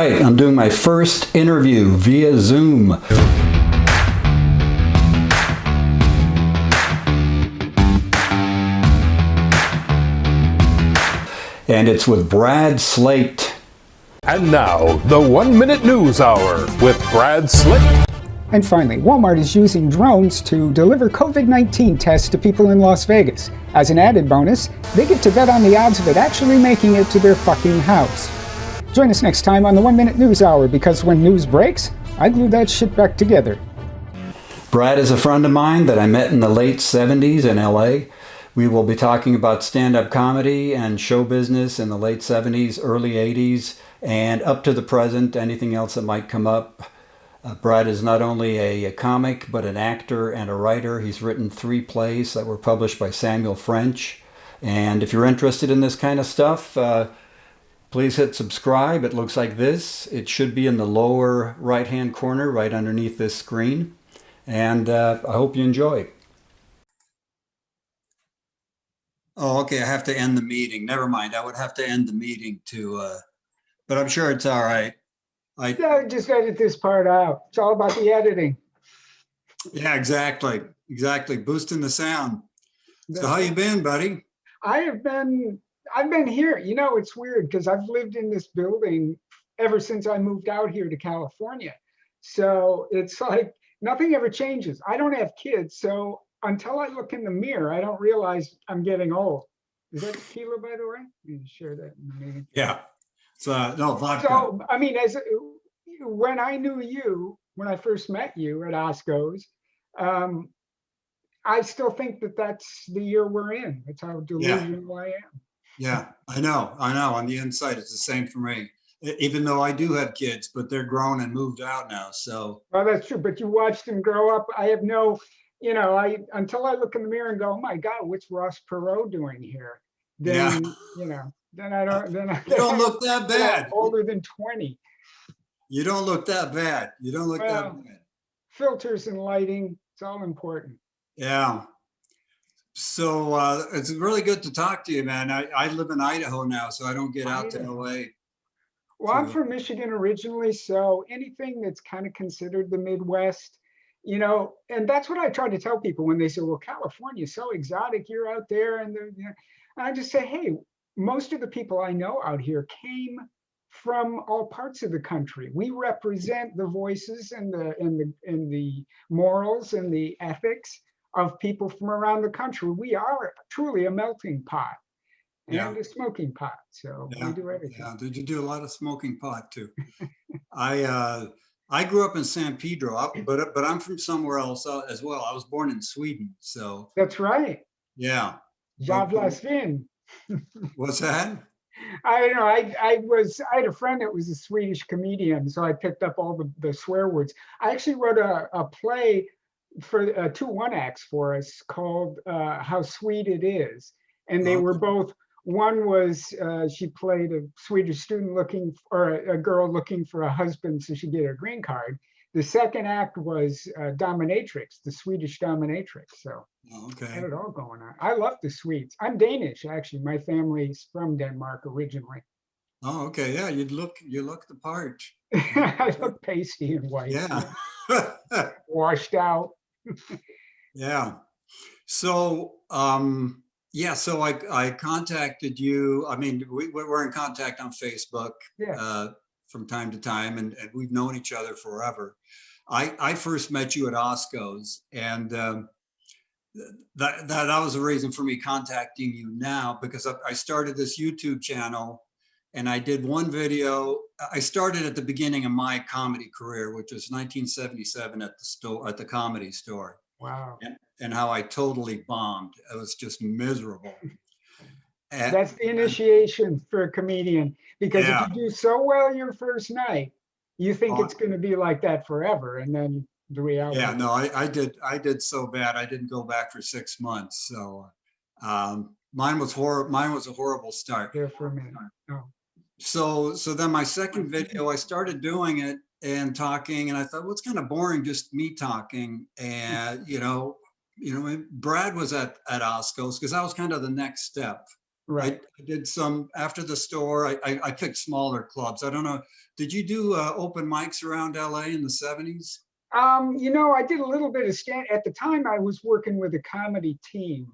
right, I'm doing my first interview via Zoom. And it's with Brad Slaight. And now, the 1 Minute News Hour with Brad Slaight. And finally, Walmart is using drones to deliver COVID-19 tests to people in Las Vegas. As an added bonus, they get to bet on the odds of it actually making it to their fucking house. Join us next time on the 1 Minute News Hour, because when news breaks, I glue that shit back together. Brad is a friend of mine that I met in the late 70s in LA. We will be talking about stand-up comedy and show business in the late 70s, early 80s, and up to the present, anything else that might come up. Brad is not only a comic, but an actor and a writer. He's written 3 plays that were published by Samuel French. And if you're interested in this kind of stuff, please hit subscribe. It looks like this. It should be in the lower right-hand corner, right underneath this screen. And I hope you enjoy. Oh, okay. I have to end the meeting. Never mind. I would have to end the meeting but I'm sure it's all right. Yeah, just edit this part out. It's all about the editing. Yeah, exactly. Boosting the sound. So how you been, buddy? I've been here. You know, it's weird because I've lived in this building ever since I moved out here to California. So it's like nothing ever changes. I don't have kids, so until I look in the mirror, I don't realize I'm getting old. Is that tequila, by the way? You can share that in the meeting. Yeah. No, vodka. So, I mean, when I knew you, when I first met you at Osco's, I still think that that's the year we're in. That's how delusional I am. Yeah, I know. On the inside, it's the same for me. Even though I do have kids, but they're grown and moved out now. So. Well, that's true. But you watched them grow up. I have no, until I look in the mirror and go, oh my God, what's Ross Perot doing here? Then, then I don't. Then you don't look that bad. Older than 20. You don't look that bad. That bad. Filters and lighting, it's all important. Yeah. So it's really good to talk to you, man. I live in Idaho now, so I don't get out to LA. Well, I'm from Michigan originally, so anything that's kind of considered the Midwest, and that's what I try to tell people when they say, well, California's so exotic, you're out there. And I just say, hey, most of the people I know out here came from all parts of the country. We represent the voices and the morals and the ethics of people from around the country. We are truly a melting pot and a smoking pot. So we do everything. Yeah, did you do a lot of smoking pot too? I grew up in San Pedro, but I'm from somewhere else as well. I was born in Sweden, so. That's right. Yeah. Jävla svin. What's that? I don't know. I had a friend that was a Swedish comedian, so I picked up all the swear words. I actually wrote a play for 2 one-acts for us called How Sweet It Is. And they were both, one was she played a Swedish student a girl looking for a husband so she could get a green card. The second act was dominatrix, the Swedish dominatrix. So I had it all going on. I love the Swedes. I'm Danish, actually. My family's from Denmark originally. Oh, okay. Yeah, you look the part. I look pasty and white. Yeah. Washed out. Yeah. So, so I contacted you. I mean, we're in contact on Facebook. Yeah. From time to time, and we've known each other forever. I first met you at Osco's, and that was the reason for me contacting you now, because I started this YouTube channel, and I did one video. I started at the beginning of my comedy career, which was 1977 at the Comedy Store. Wow. And how I totally bombed. It was just miserable. That's the initiation for a comedian, because if you do so well your first night, you think it's going to be like that forever, and then the reality. Yeah, no, I did so bad. I didn't go back for 6 months. So mine was a horrible start. There for a minute. Oh. So then my second video, I started doing it and talking, and I thought, well, it's kind of boring just me talking. And Brad was at Osco's, because that was kind of the next step. Right. I did some after the store. I picked smaller clubs. I don't know. Did you do open mics around LA in the 70s? You know, I did a little bit of stand at the time. I was working with a comedy team.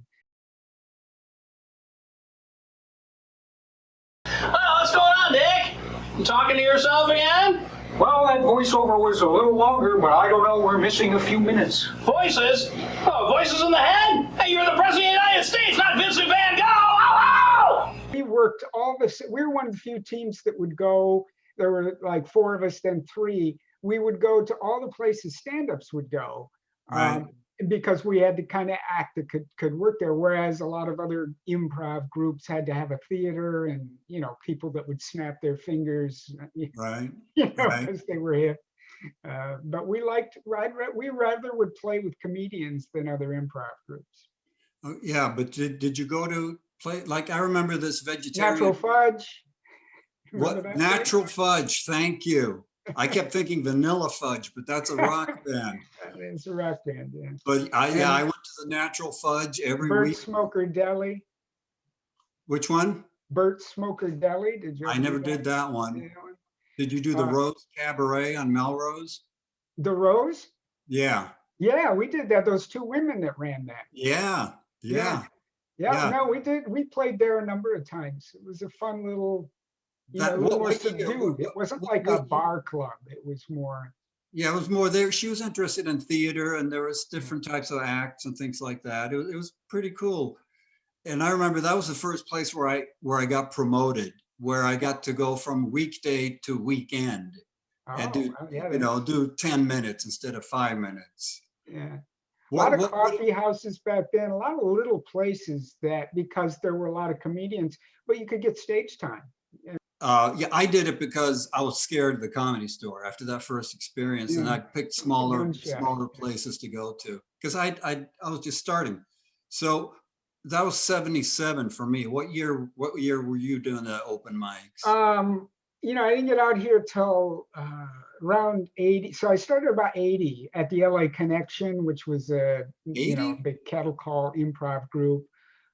Oh, what's going on, Dick? You talking to yourself again? Well, that voiceover was a little longer, but I don't know, we're missing a few minutes. Voices? Oh, voices in the head? Hey, you're the President of the United States, not Vincent Van Gogh! Ow, ow! We worked all this. We were one of the few teams that would go. There were like 4 of us, then 3. We would go to all the places stand-ups would go. Right. Because we had the kind of act that could work there, whereas a lot of other improv groups had to have a theater and, you know, people that would snap their fingers, Right. you know, Right. because they were hip. But we rather would play with comedians than other improv groups. Oh, yeah, but did you go to play? Like, I remember this vegetarian. Natural Fudge. Remember What? that Natural Fudge. Thank you. I kept thinking Vanilla Fudge, but that's a rock band. It's a rock band, yeah. But I went to the Natural Fudge every Burt week. Smoker Deli. Which one? Burt Smoker Deli. Did you? I ever never do did that one. Yeah. Did you do the Rose Cabaret on Melrose? The Rose? Yeah. Yeah, we did that. Those 2 women that ran that. Yeah. Yeah. Yeah, no, we did. We played there a number of times. It was a fun little, a little more subdued. It wasn't like a bar club. It was more. Yeah, it was more there. She was interested in theater, and there was different types of acts and things like that. It was pretty cool. And I remember that was the first place where I got promoted, where I got to go from weekday to weekend and do 10 minutes instead of 5 minutes. Yeah. A lot of coffee houses back then, a lot of little places that, because there were a lot of comedians, but you could get stage time. Yeah, I did it because I was scared of the Comedy Store after that first experience, and I picked smaller places to go to because I was just starting. So that was 77 for me. What year were you doing the open mics? You know, I didn't get out here till around 80. So I started about 80 at the LA Connection, which was a big cattle call improv group.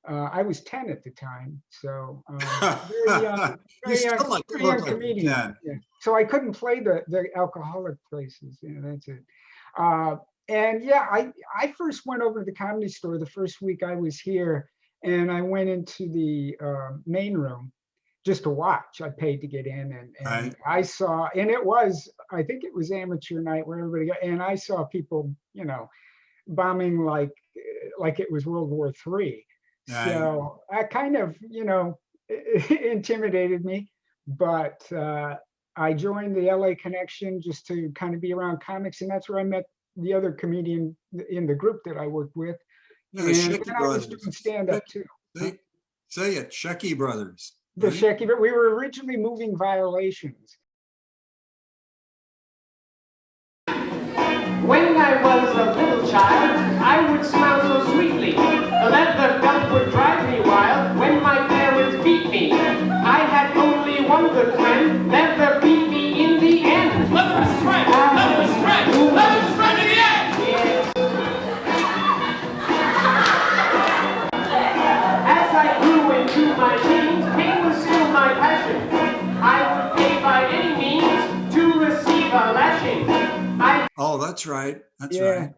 I was 10 at the time, so very young comedian. Yeah. So I couldn't play the alcoholic places. That's it. And yeah, I first went over to the Comedy Store the first week I was here, and I went into the main room just to watch. I paid to get in, and I saw, and I think it was amateur night where everybody got, and I saw people, bombing like it was World War III. So I kind of, intimidated me, but I joined the LA Connection just to kind of be around comics, and that's where I met the other comedian in the group that I worked with. Yeah, and then I was doing stand-up too. Say it, Shecky Brothers. The Shecky, but we were originally Moving Violations. When I was a little child, I would smile so sweetly. The leather belt would drive me wild when my parents beat me. I had only one good friend, leather beat me in the end. Leather is friend! Leather is friend! Leather is friend in the end! Yes. As I grew into my teens, pain was still my passion. I would pay by any means to receive a lashing. Oh, that's right. That's right.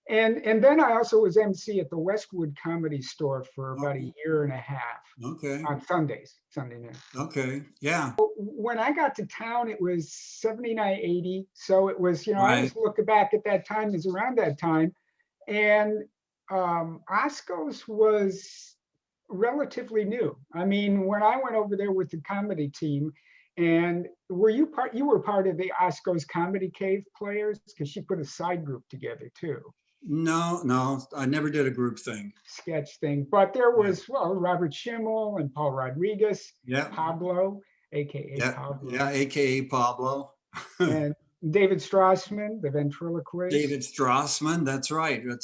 And then I also was MC at the Westwood Comedy Store for about a year and a half. Okay. On Sunday night. Okay. Yeah. When I got to town, it was 79, 80. So it was, I was looking back at that time, is around that time. And Osco's was relatively new. I mean, when I went over there with the comedy team, and you were part of the Osco's Comedy Cave players, because she put a side group together too. No, I never did a group thing. Sketch thing, but there was Robert Schimmel and Paul Rodriguez, Pablo, aka Pablo. Yeah, aka Pablo. And David Strassman, the ventriloquist. David Strassman, that's right. I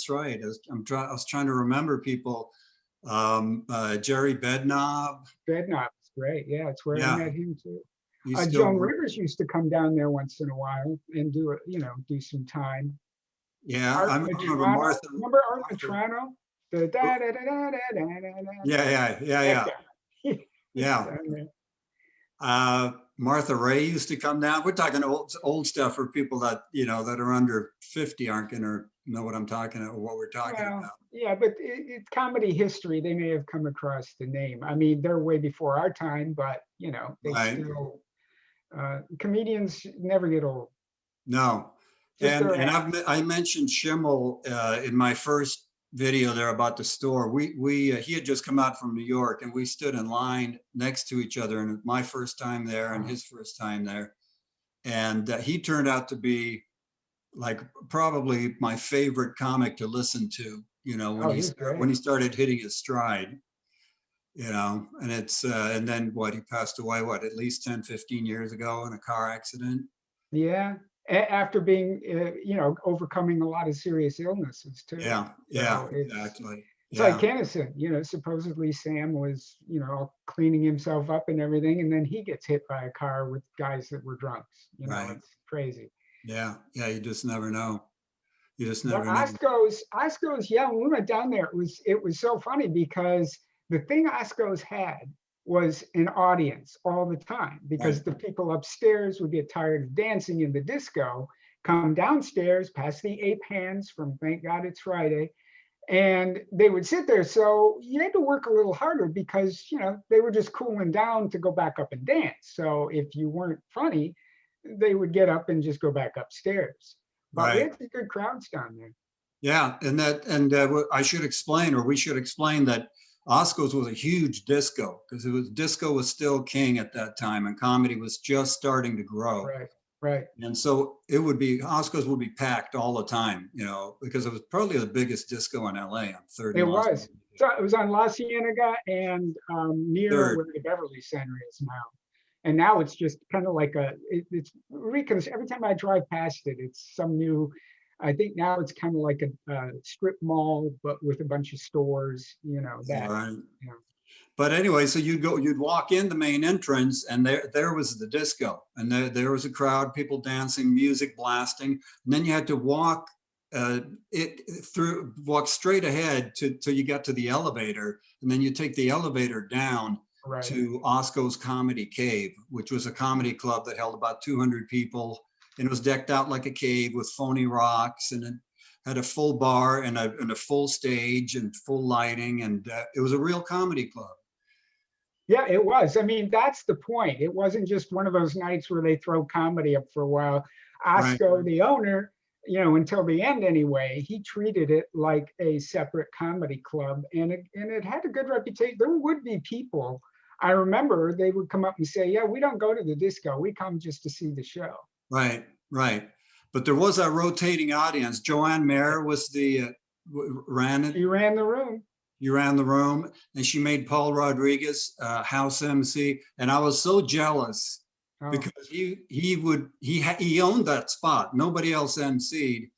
was trying to remember people. Jerry Bednob. Bednob's great. Yeah, that's where I met him too. Joan Rivers used to come down there once in a while and do some time. Yeah, I remember Martha. Remember Art Matrano? Yeah. Yeah. Martha Ray used to come down. We're talking old stuff for people that, that are under 50 aren't going to know what I'm talking about, or what we're talking about. Yeah, but it's comedy history. They may have come across the name. I mean, they're way before our time, but they Right. still, comedians never get old. No. Just And their I mentioned Schimmel in my first video there about the store. He had just come out from New York, and we stood in line next to each other, and my first time there and his first time there. And he turned out to be like probably my favorite comic to listen to, when he started hitting his stride, and it's and then he passed away, at least 10, 15 years ago in a car accident. Yeah. After being, overcoming a lot of serious illnesses too. Yeah, So exactly. It's like Kennison, supposedly Sam was, all cleaning himself up and everything, and then he gets hit by a car with guys that were drunks. Right. It's crazy. Yeah, you just never know. But Osco's, when we went down there, it was so funny because the thing Osco's had was an audience all the time, because the people upstairs would get tired of dancing in the disco, come downstairs past the ape hands from Thank God It's Friday, and they would sit there. So you had to work a little harder because, they were just cooling down to go back up and dance. So if you weren't funny, they would get up and just go back upstairs. But we had some good crowds down there. Yeah, and I should explain, or we should explain, that Osco's was a huge disco, because disco was still king at that time, and comedy was just starting to grow. Right. And so Osco's would be packed all the time, because it was probably the biggest disco in LA on 3rd. It was. So it was on La Cienega and near 3rd. where the Beverly Center is now. And now it's just kind of like every time I drive past it, it's some new. I think now it's kind of like a strip mall, but with a bunch of stores. Right. But anyway, so you'd walk in the main entrance, and there was the disco, and there was a crowd, people dancing, music blasting, and then you had to walk straight ahead till you got to the elevator, and then you take the elevator down to Osco's Comedy Cave, which was a comedy club that held about 200 people, and it was decked out like a cave with phony rocks, and it had a full bar and a full stage and full lighting, and it was a real comedy club. Yeah, it was. I mean, that's the point. It wasn't just one of those nights where they throw comedy up for a while. Osco, the owner, until the end anyway, he treated it like a separate comedy club, and it had a good reputation. There would be people, I remember, they would come up and say, yeah, we don't go to the disco, we come just to see the show. Right. But there was a rotating audience. Joanne Mayer was ran it. She ran the room. You ran the room, and she made Paul Rodriguez house MC, and I was so jealous because he owned that spot. Nobody else MC'd,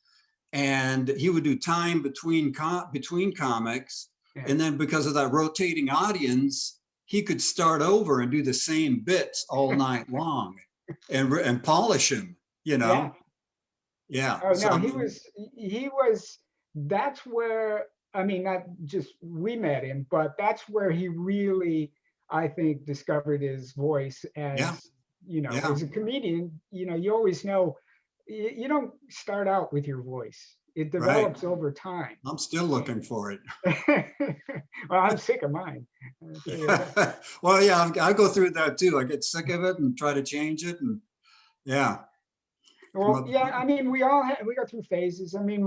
and he would do time between comics, and then because of that rotating audience, he could start over and do the same bits all night long, and polish him. Yeah. Oh no, he was. That's where. I mean, not just we met him, but that's where he really, I think, discovered his voice as, as a comedian. You always know, you don't start out with your voice. It develops over time. I'm still looking for it. Well, I'm sick of mine. Well, yeah, I go through that too. I get sick of it and try to change it. And Well, yeah, I mean, we go through phases. I mean,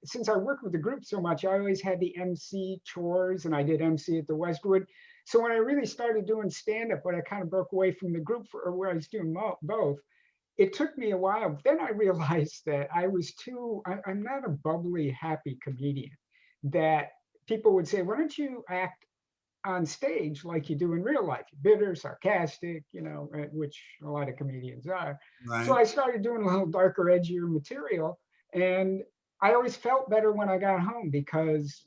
since I worked with the group so much, I always had the MC chores, and I did MC at the Westwood. So when I really started doing stand-up, when I kind of broke away from the group where I was doing both, it took me a while. But then I realized that I'm not a bubbly, happy comedian, that people would say, why don't you act on stage like you do in real life, bitter, sarcastic, which a lot of comedians are. So I started doing a little darker, edgier material, and I always felt better when I got home, because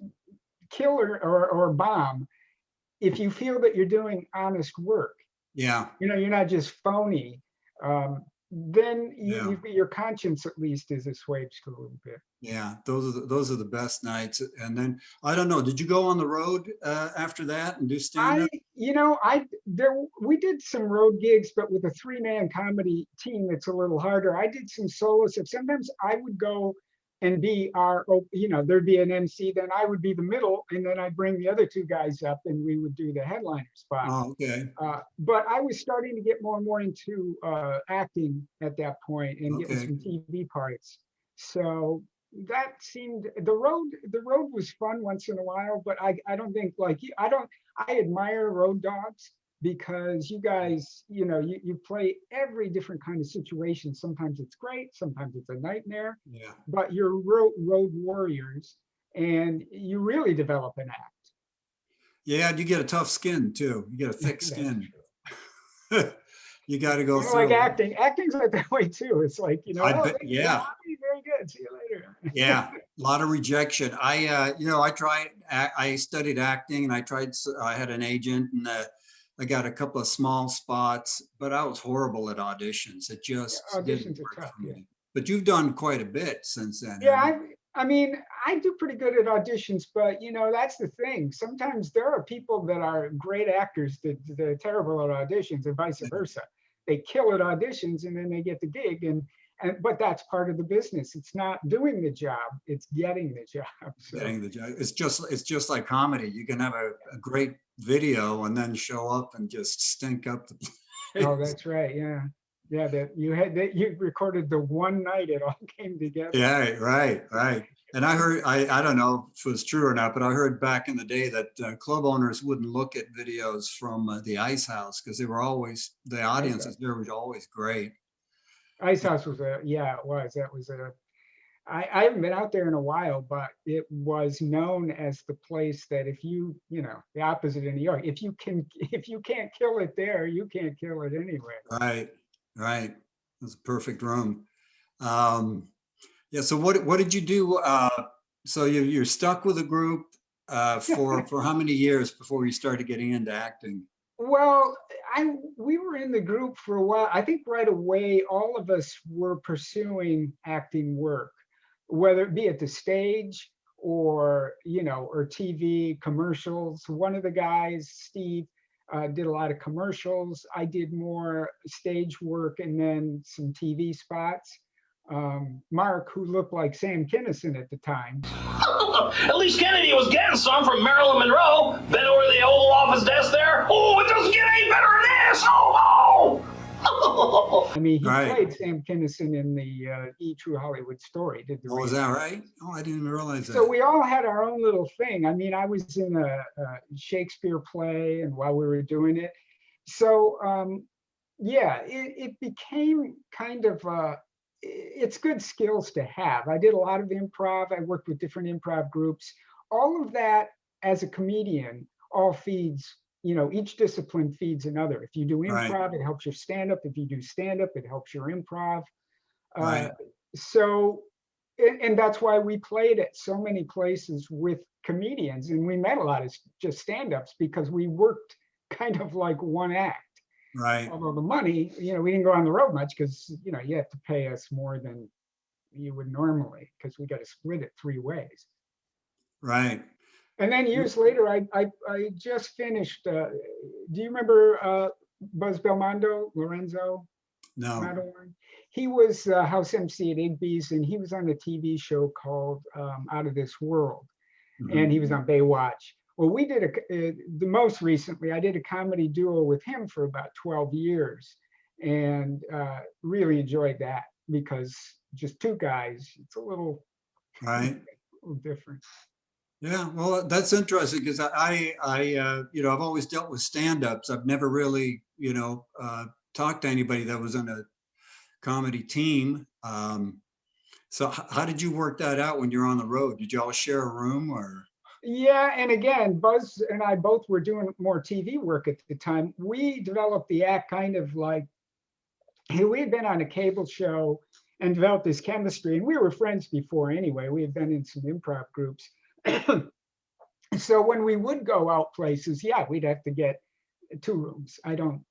killer or bomb, if you feel that you're doing honest work, you're not just phony, then Yeah. your conscience at least is assuaged a little bit. Yeah, those are the best nights. And then I don't know, did you go on the road after that and do stand up? We did some road gigs, but with a 3-man comedy team, it's a little harder. I did some solo stuff. Sometimes I would go and be there'd be an MC, then I would be the middle, and then I'd bring the other 2 guys up, and we would do the headliner spot. Oh, okay. But I was starting to get more and more into acting at that point and getting Okay. some TV parts. So that seemed the road was fun once in a while, but I don't think I admire road dogs because you guys, you play every different kind of situation. Sometimes it's great, sometimes it's a nightmare, Yeah. but you're road warriors and you really develop an act. Yeah, you get a tough skin too. You get a thick skin. You got to go Kind of through like acting. Acting's like that way too. It's like, I bet, thank you, yeah. Bobby, very good. See you later. Yeah, a lot of rejection. I studied acting and I had an agent and I got a couple of small spots, but I was horrible at auditions. It just didn't Auditions are work tough, for yeah. me. But you've done quite a bit since then. Yeah, haven't you? I mean, I do pretty good at auditions, but that's the thing. Sometimes there are people that are great actors that they're terrible at auditions and vice versa. They kill at auditions and then they get the gig but that's part of the business. It's not doing the job, it's getting the job. So. Getting the job. It's just like comedy. You can have a great video and then show up and just stink up the place. Oh, that's right. Yeah. Yeah, you recorded the one night it all came together. Yeah, right. And I heard, I don't know if it was true or not, but I heard back in the day that club owners wouldn't look at videos from the Ice House because the audiences there was always great. Ice House was it was. That was I haven't been out there in a while, but it was known as the place that if the opposite in New York, if you can't kill it there, you can't kill it anywhere. Right. It was a perfect room. Yeah. So what did you do? So you're stuck with a group for how many years before you started getting into acting? Well, we were in the group for a while. I think right away, all of us were pursuing acting work, whether it be at the stage or TV commercials. One of the guys, Steve, did a lot of commercials. I did more stage work and then some TV spots. Mark, who looked like Sam Kinison at the time. At least Kennedy was getting some from Marilyn Monroe. Been over to the Oval Office desk there. Oh, it doesn't get any better than this. Oh. I mean, he played Sam Kinison in the E! True Hollywood Story. Did the Oh, is that right? Oh, I didn't even realize that. So we all had our own little thing. I mean, I was in a Shakespeare play, and while we were doing it, so it became kind of it's good skills to have. I did a lot of improv. I worked with different improv groups. All of that as a comedian all feeds, each discipline feeds another. If you do improv, it helps your stand-up. If you do stand-up, it helps your improv. So, and that's why we played at so many places with comedians, and we met a lot of just stand-ups because we worked kind of like one act. Right. Although the money, we didn't go on the road much because, you have to pay us more than you would normally because we got to split it 3 ways. Right. And then years later, I just finished. Do you remember Buzz Belmondo, Lorenzo? No. Matterhorn? He was house MC at Igby's, and he was on a TV show called Out of This World. Mm-hmm. And he was on Baywatch. Well, we did the most recently, I did a comedy duo with him for about 12 years and really enjoyed that because just 2 guys, it's a little different. Yeah, well, that's interesting because I've always dealt with stand-ups. I've never really, talked to anybody that was on a comedy team. So how did you work that out when you're on the road? Did you all share a room or? Yeah, and again, Buzz and I both were doing more TV work at the time. We developed the act kind of like, we had been on a cable show and developed this chemistry, and we were friends before anyway. We had been in some improv groups. So when we would go out places, we'd have to get 2 rooms. I don't,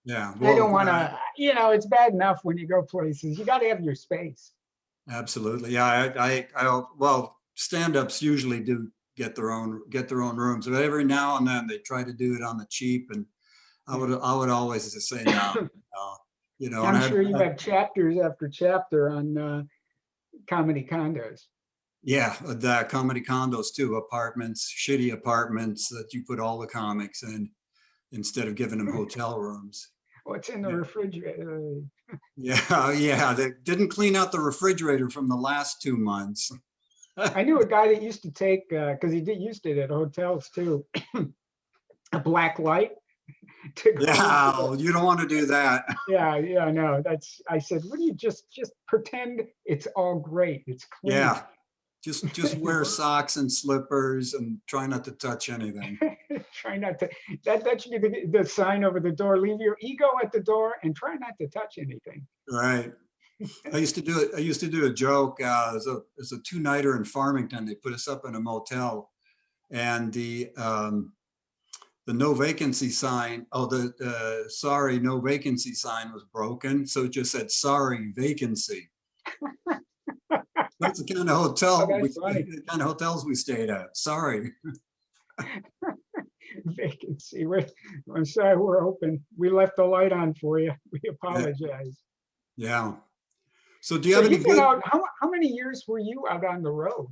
Yeah. I don't Well, want to, it's bad enough when you go places. You got to have your space. absolutely. Yeah. Well, stand-ups usually do get their own rooms, but every now and then they try to do it on the cheap, and I would always just say no, no. And I'm sure you have chapters after chapter on comedy condos. yeah, the comedy condos too, apartments, shitty apartments that you put all the comics in instead of giving them hotel rooms. What's in the Yeah. refrigerator? Yeah, yeah, they didn't clean out the refrigerator from the last 2 months. I knew a guy that used to take, because he used it at hotels too, a black light to go. Yeah, you don't want to do that. Yeah, no, I said, what do you just pretend it's all great. It's clean. Yeah, just wear socks and slippers and try not to touch anything. Try not to, that should be the sign over the door. Leave your ego at the door and try not to touch anything. Right. I used to do a joke as a 2-nighter in Farmington. They put us up in a motel, and the no vacancy sign, the sorry, no vacancy sign was broken. So it just said, sorry, vacancy. That's the kind of hotel, the kind of hotels we stayed at. Sorry. Vacancy. I'm sorry, we're open. We left the light on for you. We apologize. Yeah. So do you have any good? How many years were you out on the road?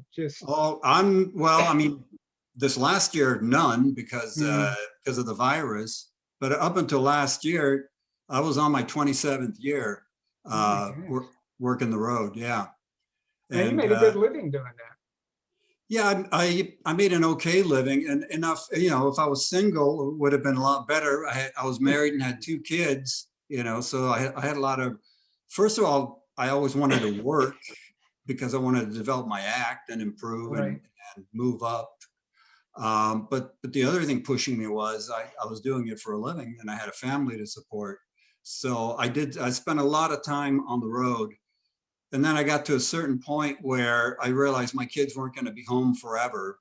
This last year, none, because of the virus. But up until last year, I was on my 27th year working the road. Yeah. And you made a good living doing that. Yeah, I made an okay living, and enough. If I was single, it would have been a lot better. I was married and had 2 kids. So I had a lot of. First of all, I always wanted to work because I wanted to develop my act and improve and move up. But the other thing pushing me was I was doing it for a living, and I had a family to support. So I spent a lot of time on the road. And then I got to a certain point where I realized my kids weren't going to be home forever.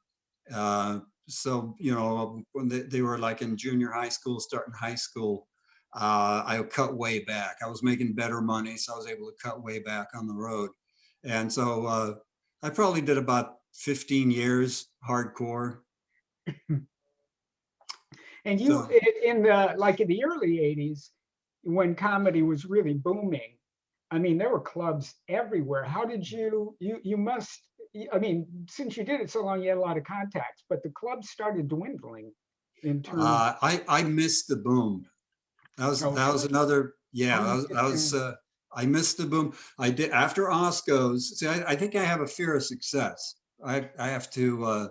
So, when they were like in junior high school, starting high school, I cut way back. I was making better money, so I was able to cut way back on the road. And so I probably did about 15 years hardcore. And you, in the early 80s, when comedy was really booming, I mean, there were clubs everywhere. How did you must, I mean, since you did it so long, you had a lot of contacts, but the clubs started dwindling in terms. I missed the boom. That was another, I missed the boom. I did after Oscars. See, I think I have a fear of success. I have to,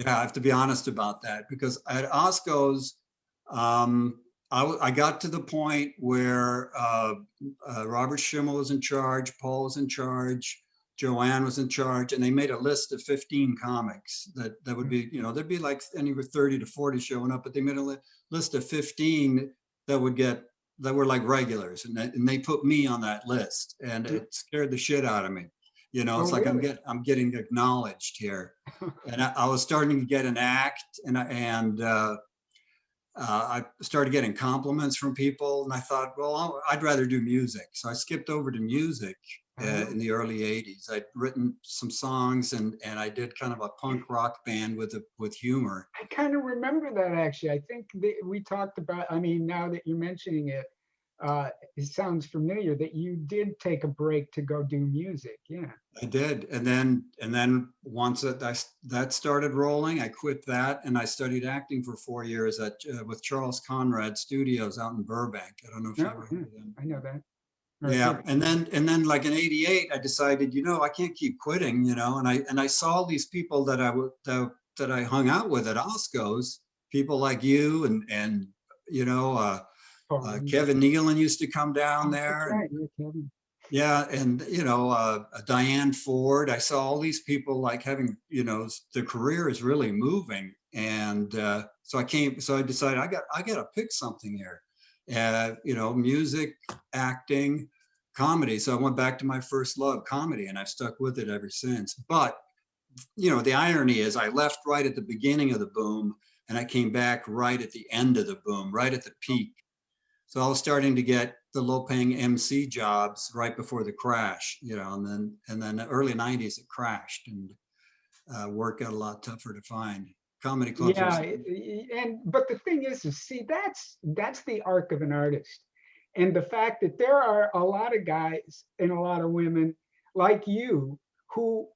I have to be honest about that, because at Oscars, I got to the point where Robert Schimmel was in charge, Paul was in charge, Joanne was in charge, and they made a list of 15 comics that would be, there'd be like anywhere 30 to 40 showing up, but they made a list of 15 that were like regulars, and they put me on that list, and it scared the shit out of me. It's like really? I'm getting acknowledged here, and I was starting to get an act, and I started getting compliments from people, and I thought, well, I'd rather do music. So I skipped over to music in the early 80s. I'd written some songs, and I did kind of a punk rock band with humor. I kind of remember that, actually. I think that we talked about, I mean, now that you're mentioning it, it sounds familiar that you did take a break to go do music. Yeah, I did. And then once that started rolling, I quit that, and I studied acting for 4 years with Charles Conrad Studios out in Burbank. I don't know if you ever heard of them. I know that. Yeah, and then like in '88, I decided, I can't keep quitting, and I saw these people that I hung out with at Oscars, people like you and Kevin Nealon used to come down there. Right, Kevin. Yeah, and Diane Ford. I saw all these people like having, their career is really moving, and so I decided I got to pick something here, music, acting, comedy. So I went back to my first love, comedy, and I've stuck with it ever since. But the irony is, I left right at the beginning of the boom, and I came back right at the end of the boom, right at the peak. So I was starting to get the low-paying MC jobs right before the crash, you know, and then the early 90s it crashed, and work got a lot tougher to find. Comedy clubs. Yeah, but the thing is see, that's the arc of an artist, and the fact that there are a lot of guys and a lot of women like you who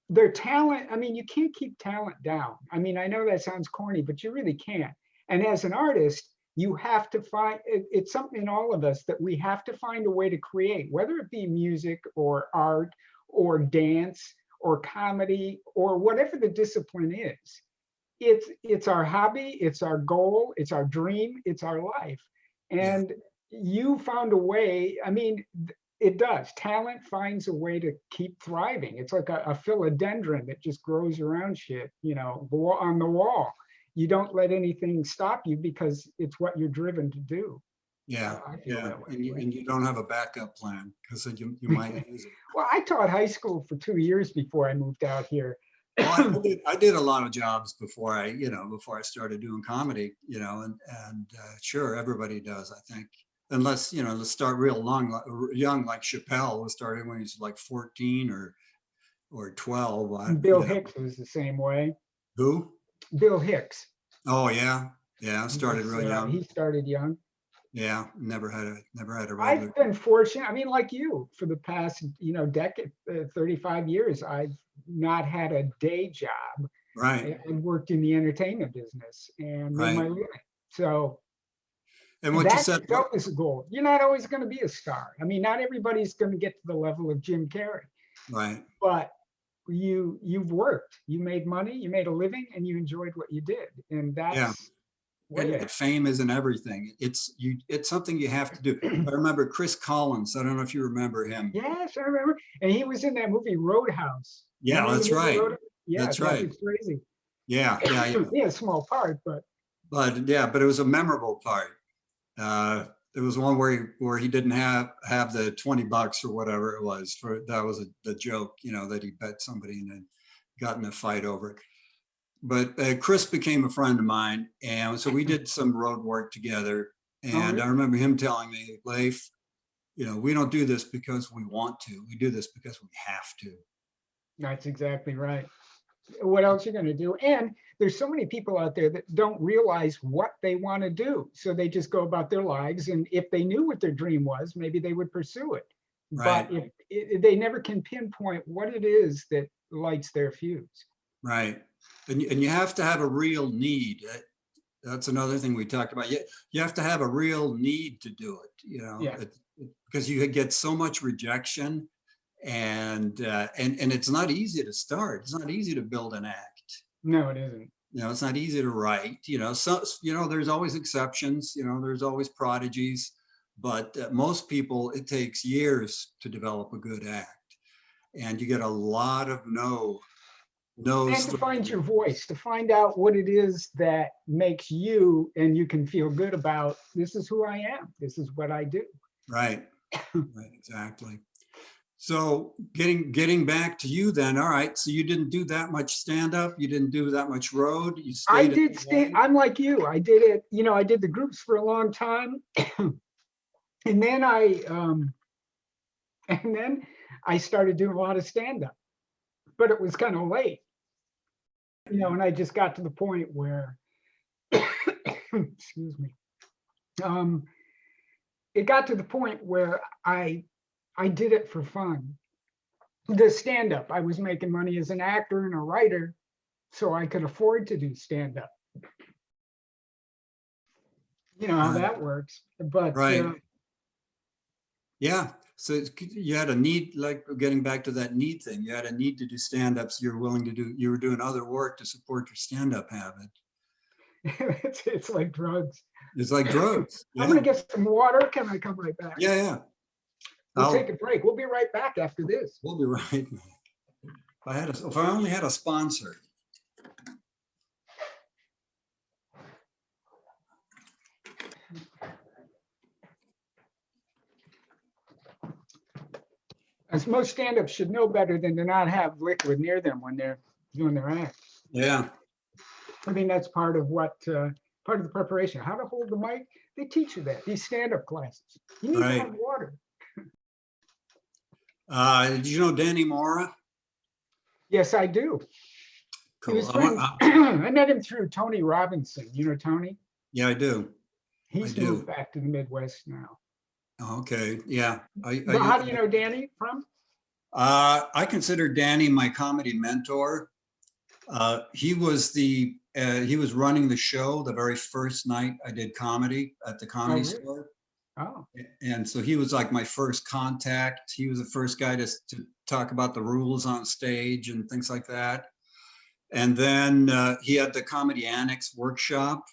their talent. I mean, you can't keep talent down. I mean, I know that sounds corny, but you really can't. And as an artist, you have to find it's something in all of us that we have to find a way to create, whether it be music or art or dance or comedy or whatever the discipline is. It's our hobby, it's our goal, it's our dream, it's our life. And you found a way. I mean, it does. Talent finds a way to keep thriving. It's like a philodendron that just grows around shit, you know, on the wall. You don't let anything stop you because it's what you're driven to do. Yeah, I feel yeah, that way. and you don't have a backup plan because you might use it. Well, I taught high school for 2 years before I moved out here. Well, I did a lot of jobs before I started doing comedy, you know, and sure, everybody does, I think, unless, you know, let's start real young, like Chappelle was started when he was like 14 or 12. Bill Hicks was the same way. Who? Bill Hicks. Oh yeah, started real young. He started young. Yeah, never had a regular. I've been fortunate. I mean, like you, for the past, you know, decade, 35 years, I've not had a day job. Right. I worked in the entertainment business and made my living. So and what you said is a goal. You're not always going to be a star. I mean, not everybody's going to get to the level of Jim Carrey. Right. But you've worked, you made money, you made a living, and you enjoyed what you did. And that's fame isn't everything. It's something you have to do. I remember Chris Collins. I don't know if you remember him. Yes, I remember. And he was in that movie Roadhouse. Yeah, that's right. Yeah, that's right. Crazy. Yeah. Yeah, a small part, but it was a memorable part. There was one where he didn't have the $20 or whatever it was that was the joke, you know, that he bet somebody and then got in a fight over it. But Chris became a friend of mine, and so we did some road work together. And I remember him telling me, Leif, you know, we don't do this because we want to. We do this because we have to. That's exactly right. What else are you going to do? And there's so many people out there that don't realize what they want to do. So they just go about their lives. And if they knew what their dream was, maybe they would pursue it. Right. But if they never can pinpoint what it is that lights their fuse. Right. And you have to have a real need. That's another thing we talked about. You have to have a real need to do it, you know, because you get so much rejection. And it's not easy to start. It's not easy to build an act. No, it isn't. You know, it's not easy to write. You know, so you know, there's always exceptions. You know, there's always prodigies, but most people, it takes years to develop a good act, and you get a lot of no's. And to find your voice, to find out what it is that makes you, and you can feel good about. This is who I am. This is what I do. Right. Right. Exactly. So getting back to you then, all right. So you didn't do that much stand-up. You didn't do that much road. You stayed. I did stand. I'm like you. I did it. You know, I did the groups for a long time, and then I started doing a lot of stand-up, but it was kind of late. You know, and I just got to the point where, excuse me. It got to the point where I did it for fun. The stand-up, I was making money as an actor and a writer, so I could afford to do stand-up. You know how that works, but yeah. So you had a need, like getting back to that need thing. You had a need to do stand-ups. You were doing other work to support your stand-up habit. It's like drugs. It's like drugs. I'm gonna get some water. Can I come right back? Yeah. We'll take a break. We'll be right back after this. We'll be right back. If I only had a sponsor. As most stand-ups should know better than to not have liquid near them when they're doing their act. Yeah. I mean, that's part of what part of the preparation. How to hold the mic, They teach you that, these stand-up classes. You need to Right. have water. Did you know Danny Mora? Yes, I do. He Cool. was friends. I met him through Tony Robinson. You know Tony? Yeah, I do. He's moved back to the Midwest now. Okay. Yeah. But how do you know Danny from? I consider Danny my comedy mentor. He was running the show the very first night I did comedy at the Comedy really? Store. Oh, And so he was like my first contact. He was the first guy to talk about the rules on stage and things like that. And then he had the Comedy Annex workshop.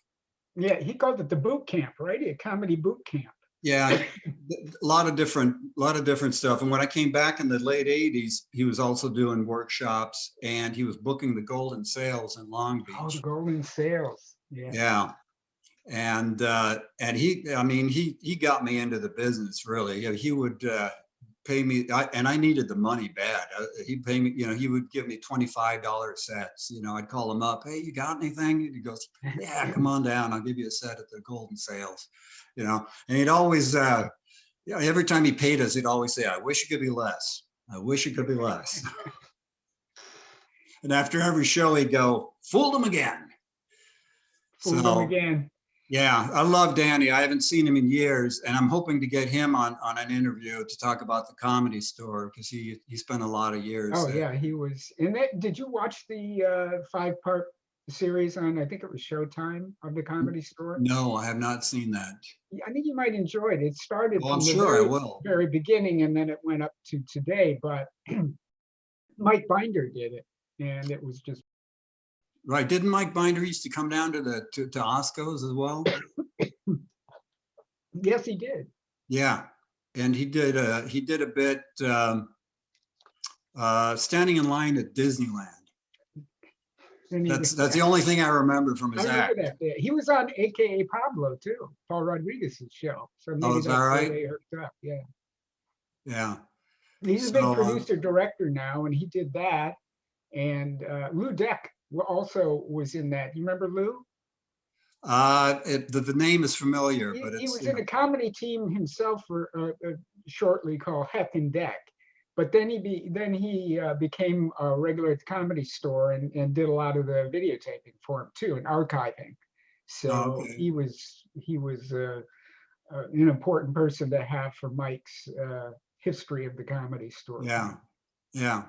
yeah. He called it the boot camp, right? A comedy boot camp. Yeah, a lot of different stuff. And when I came back in the late 80s, he was also doing workshops, and he was booking the Golden Sales in Long Oh, the Beach. Golden Sales. Yeah. Yeah. And he got me into the business, really. He would pay me, and I needed the money bad. He'd pay me, he would give me $25 sets. I'd call him up, hey, you got anything? He goes, yeah, come on down, I'll give you a set at the Golden Sales. And he'd always, every time he paid us, he'd always say, I wish it could be less. I wish it could be less. And after every show, he'd go, fooled him again. Fooled him again. Yeah, I love Danny. I haven't seen him in years, and I'm hoping to get him on an interview to talk about the Comedy Store, because he spent a lot of years. Oh yeah, he was. And did you watch the 5-part series on, I think it was Showtime, of the Comedy Store? No, I have not seen that. I think you might enjoy it. It started Well, I'm from the sure I very, will. very beginning, and then it went up to today. But Mike Binder did it, and it was just Right. Didn't Mike Binder used to come down to Osco's as well? yes, he did. Yeah. And he did a bit standing in line at Disneyland. And That's the only thing I remember from his I act. remember that bit. He was on AKA Pablo too, Paul Rodriguez's show. So maybe is that that's where right? they hooked up. Yeah. Yeah. He's a big producer director now, and he did that. And Lou Deck also was in that. You remember Lou? The name is familiar, but He was in a comedy team himself for shortly called Heck and Deck. But then he became a regular at the Comedy Store and did a lot of the videotaping for him too, and archiving. So okay. he was an important person to have for Mike's history of the Comedy Store. Yeah, yeah,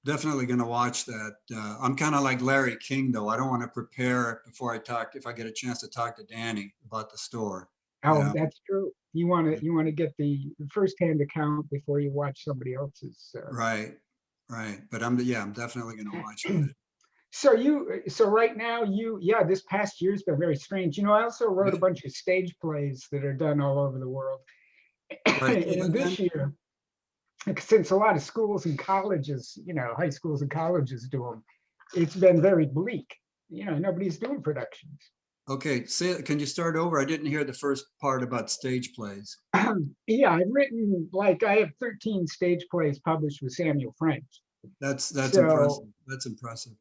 definitely going to watch that. I'm kind of like Larry King, though. I don't want to prepare before I talk. If I get a chance to talk to Danny about the store. Oh, that's true. You want to get the firsthand account before you watch somebody else's. Right. But I'm definitely going to watch it. So right now this past year's been very strange. I also wrote a bunch of stage plays that are done all over the world. Right. And this year, since a lot of schools and colleges, high schools and colleges do them, it's been very bleak. Nobody's doing productions. Okay, can you start over? I didn't hear the first part about stage plays. Yeah, I've written, I have 13 stage plays published with Samuel French. That's impressive. That's impressive.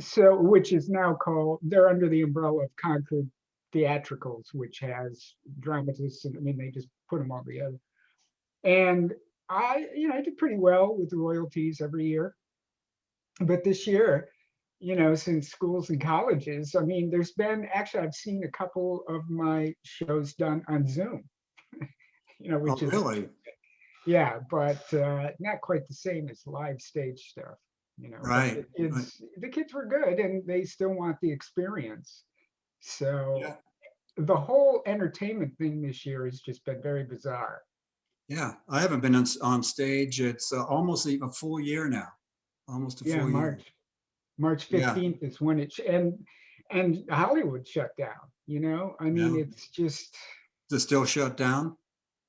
So, which is now called, they're under the umbrella of Concord Theatricals, which has dramatists, and they just put them all together. And I did pretty well with the royalties every year. But this year, since schools and colleges, there's been, actually, I've seen a couple of my shows done on Zoom, which is really? Yeah, but not quite the same as live stage stuff, Right. The kids were good, and they still want the experience. So the whole entertainment thing this year has just been very bizarre. Yeah, I haven't been on stage. It's almost a full year now. Almost a full year. March 15th is when and Hollywood shut down, it's just. Is it still shut down?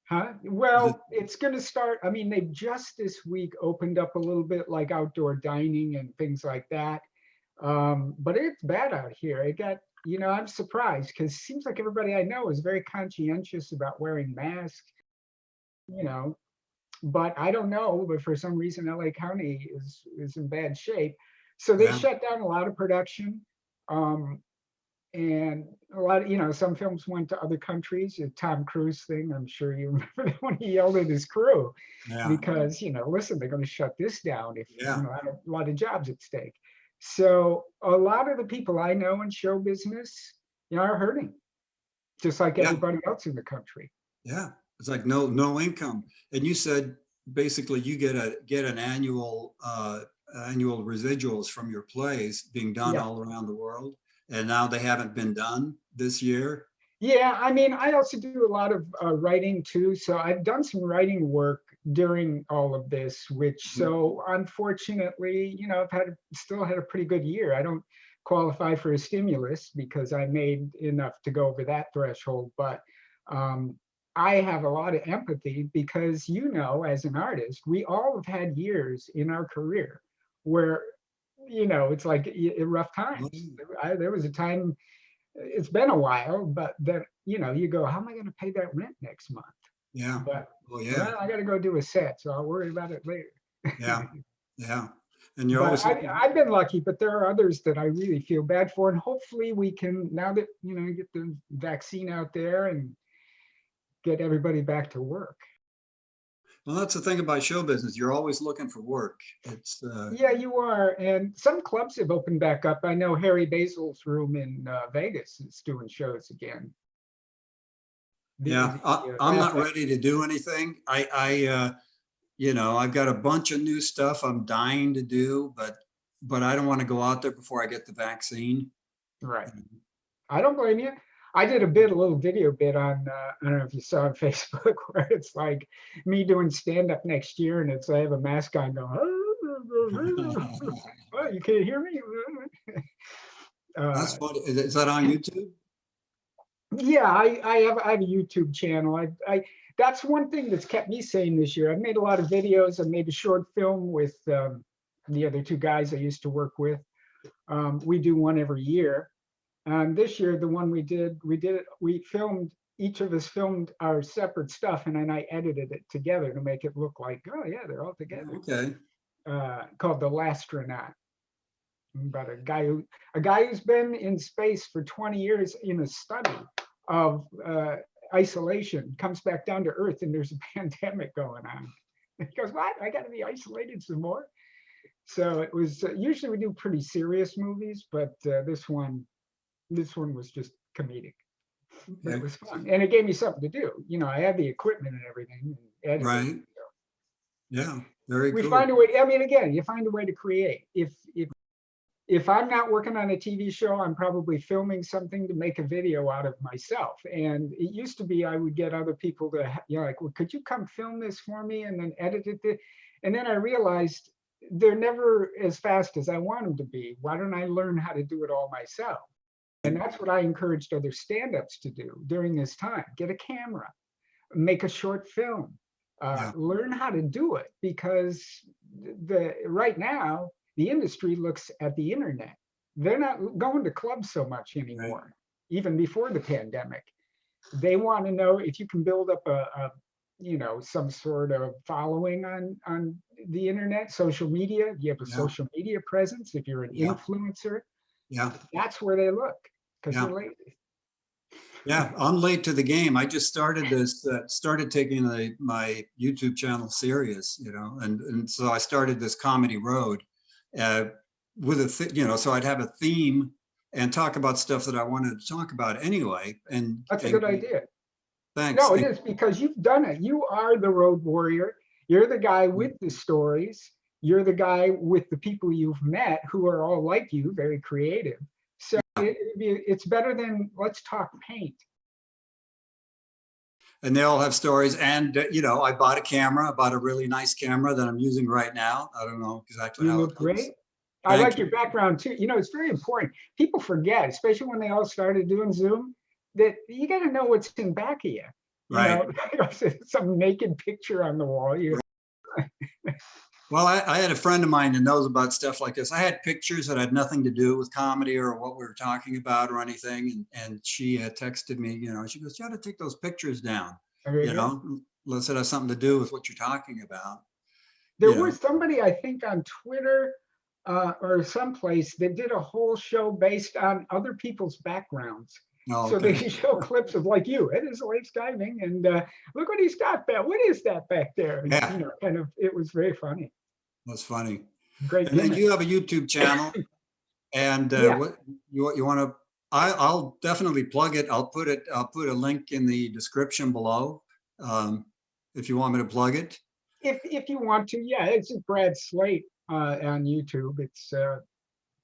Huh? Well, it's going to start. They just this week opened up a little bit, like outdoor dining and things like that. But it's bad out here. It got, I'm surprised, because it seems like everybody I know is very conscientious about wearing masks, but I don't know, but for some reason LA County is in bad shape. So they shut down a lot of production. And a lot of, some films went to other countries. The Tom Cruise thing, I'm sure you remember that when he yelled at his crew Yeah, because, listen, they're going to shut this down if, yeah, I have a lot of jobs at stake. So a lot of the people I know in show business, are hurting, just like yeah, everybody else in the country. yeah. It's like no income. And you said basically you get an annual annual residuals from your plays being done Yeah. all around the world. And now they haven't been done this year. Yeah, I mean, I also do a lot of writing too. So I've done some writing work during all of this, which so unfortunately, I've still had a pretty good year. I don't qualify for a stimulus because I made enough to go over that threshold, but I have a lot of empathy because, as an artist, we all have had years in our career where, it's like rough times. There was a time, it's been a while, but then, you go, how am I going to pay that rent next month? Yeah. But Oh, yeah. well, I got to go do a set, so I'll worry about it later. Yeah. Yeah. And you're But always looking. I've been lucky, but there are others that I really feel bad for. And hopefully we can, now that, get the vaccine out there and get everybody back to work. Well, that's the thing about show business. You're always looking for work. It's Yeah, you are. And some clubs have opened back up. I know Harry Basil's room in Vegas is doing shows again. yeah. I'm not ready to do anything. I've got a bunch of new stuff I'm dying to do, but I don't want to go out there before I get the vaccine. Right. I don't blame you. I did a little video bit on, I don't know if you saw on Facebook, where it's like me doing stand-up next year, and I have a mask on going, oh, you can't hear me? That's funny. Is that on YouTube? Yeah, I have a YouTube channel. That's one thing that's kept me sane this year. I've made a lot of videos. I made a short film with the other two guys I used to work with. We do one every year. This year, the one we filmed, each of us filmed our separate stuff, and then I edited it together to make it look like, oh yeah, they're all together. Okay. Called The Lastronaut, about a guy who's been in space for 20 years in a study of isolation, comes back down to Earth, and there's a pandemic going on. He goes, what? I got to be isolated some more? So it was, usually we do pretty serious movies, but this one was just comedic. But it was fun, and it gave me something to do. I had the equipment and everything. And right. Yeah. Very we cool. find a way. I mean, again, you find a way to create. If I'm not working on a TV show, I'm probably filming something to make a video out of myself. And it used to be I would get other people to, like, well, could you come film this for me and then edit it? And then I realized they're never as fast as I want them to be. Why don't I learn how to do it all myself? And that's what I encouraged other stand-ups to do during this time. Get a camera, make a short film, learn how to do it, because right now, the industry looks at the internet. They're not going to clubs so much anymore, even before the pandemic. They want to know if you can build up some sort of following on the internet, social media. You have a social media presence. If you're an influencer, that's where they look, because you're late. Yeah, I'm late to the game. I just started started taking my YouTube channel serious, and so I started this comedy road with so I'd have a theme and talk about stuff that I wanted to talk about anyway. And that's a good idea. Thanks. No, it is, because you've done it. You are the road warrior. You're the guy with the stories. You're the guy with the people you've met who are all like you, very creative. So it's better than let's talk paint. And they all have stories. And, I bought a camera, a really nice camera that I'm using right now. I don't know exactly how it looks. Great. I like your background too. It's very important. People forget, especially when they all started doing Zoom, that you got to know what's in back of you. Right. Some naked picture on the wall. Well, I had a friend of mine that knows about stuff like this. I had pictures that had nothing to do with comedy or what we were talking about or anything. And she had texted me, she goes, you got to take those pictures down, unless it has something to do with what you're talking about. There was somebody, I think, on Twitter, or someplace that did a whole show based on other people's backgrounds. Oh, So they okay. show clips of like you, it is Leif Skyving, and look what he's got back. What is that back there? And, Yeah. you know, kind of, it was very funny. That's funny. Great And then gimmick. you have a YouTube channel, and Yeah. what you want to? I'll definitely plug it. I'll put a link in the description below, if you want me to plug it. If you want to, yeah, it's just Brad Slaight on YouTube. It's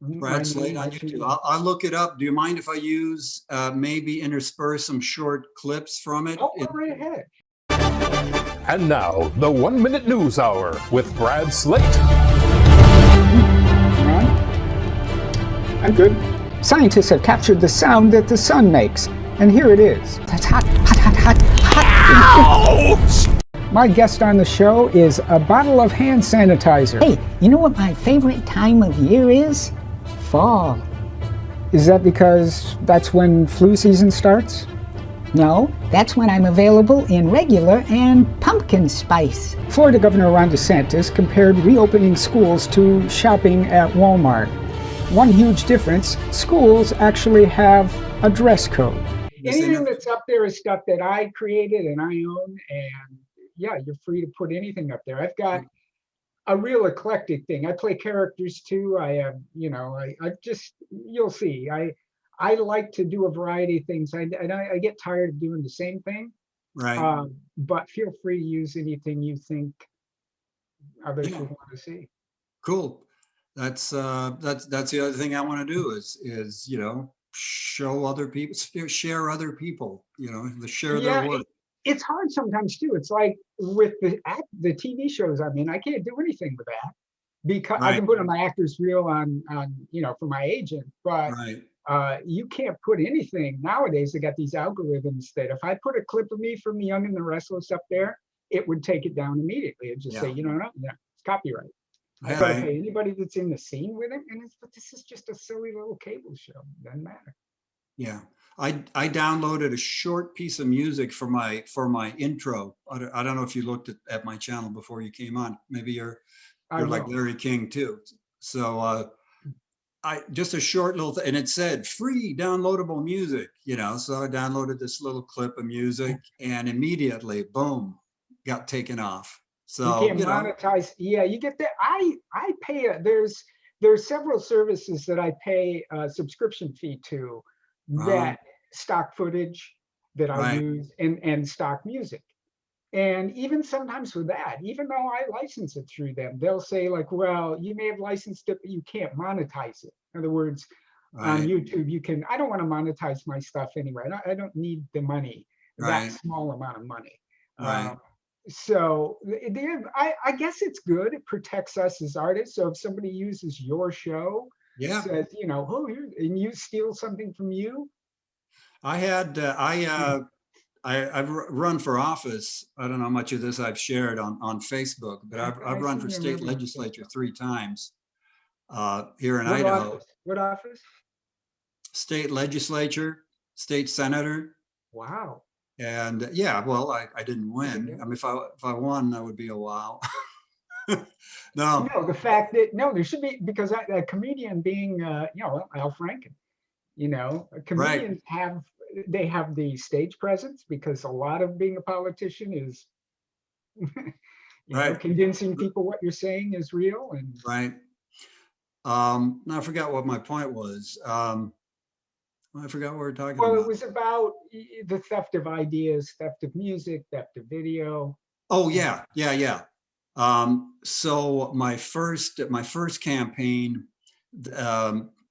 Brad Slaight on YouTube. I'll look it up. Do you mind if I use maybe intersperse some short clips from it? Oh, go right ahead. And now, the 1 Minute News Hour with Brad Slaight. Ron? I'm good. Scientists have captured the sound that the sun makes, and here it is. That's hot, hot, hot, hot, hot. Ouch! My guest on the show is a bottle of hand sanitizer. Hey, you know what my favorite time of year is? Fall. Is that because that's when flu season starts? No, that's when I'm available in regular and pumpkin spice. Florida Governor Ron DeSantis compared reopening schools to shopping at Walmart. One huge difference, schools actually have a dress code. Anything that's up there is stuff that I created and I own, and yeah, you're free to put anything up there. I've got a real eclectic thing. I play characters too. I have, you know, I just, you'll see. I like to do a variety of things. I get tired of doing the same thing. Right. But feel free to use anything you think others would want to see. Cool. That's the other thing I want to do is you know, show other people, share other people, you know, share their work. It's hard sometimes too. It's like with the TV shows I'm in, I can't do anything with that because I can put on my actor's reel on you know, for my agent, but you can't put anything nowadays. They got these algorithms that if I put a clip of me from The Young and the Restless up there, it would take it down immediately and just say, you know, no, it's copyright. I gotta pay anybody that's in the scene with it, but this is just a silly little cable show. Doesn't matter. Yeah. I downloaded a short piece of music for my intro. I don't know if you looked at my channel before you came on. Maybe you're like Larry King too. So I just a short little and it said free downloadable music, you know. So I downloaded this little clip of music and immediately, boom, got taken off. So you can't monetize. Yeah, you get that. I pay there's several services that I pay a subscription fee to that stock footage that I use and stock music. And even sometimes with that, even though I license it through them, they'll say like, well, you may have licensed it, but you can't monetize it. In other words, on YouTube, you can, I don't want to monetize my stuff anyway. I don't need the money, that small amount of money. So I guess it's good. It protects us as artists. So if somebody uses your show, says, you know, oh, and you steal something from you. I had, I've run for office. I don't know how much of this I've shared on Facebook, but I've run for state legislature 3 times here in Idaho. What office? State legislature, state senator. Wow. And yeah, well, I didn't win. I mean, if I won, that would be a wow. No, the fact that there should be, because a comedian being, you know, Al Franken, you know, comedians have the stage presence because a lot of being a politician is, you know, convincing people what you're saying is real. And now I forgot what my point was. I forgot what we were talking about. Well, it was about the theft of ideas, theft of music, theft of video. Oh yeah. So my first campaign,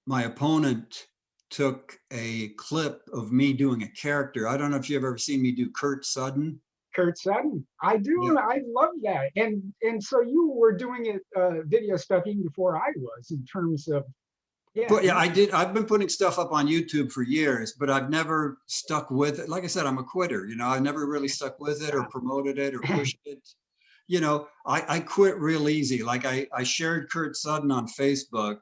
my opponent took a clip of me doing a character. I don't know if you've ever seen me do Kurt Sudden. Kurt Sudden, I do. I love that. And so you were doing it video stuff even before I was, in terms of But yeah, I did. I've been putting stuff up on YouTube for years, but I've never stuck with it. Like I said, I'm a quitter. You know, I never really stuck with it or promoted it or pushed it. You know, I quit real easy. Like I shared Kurt Sudden on Facebook,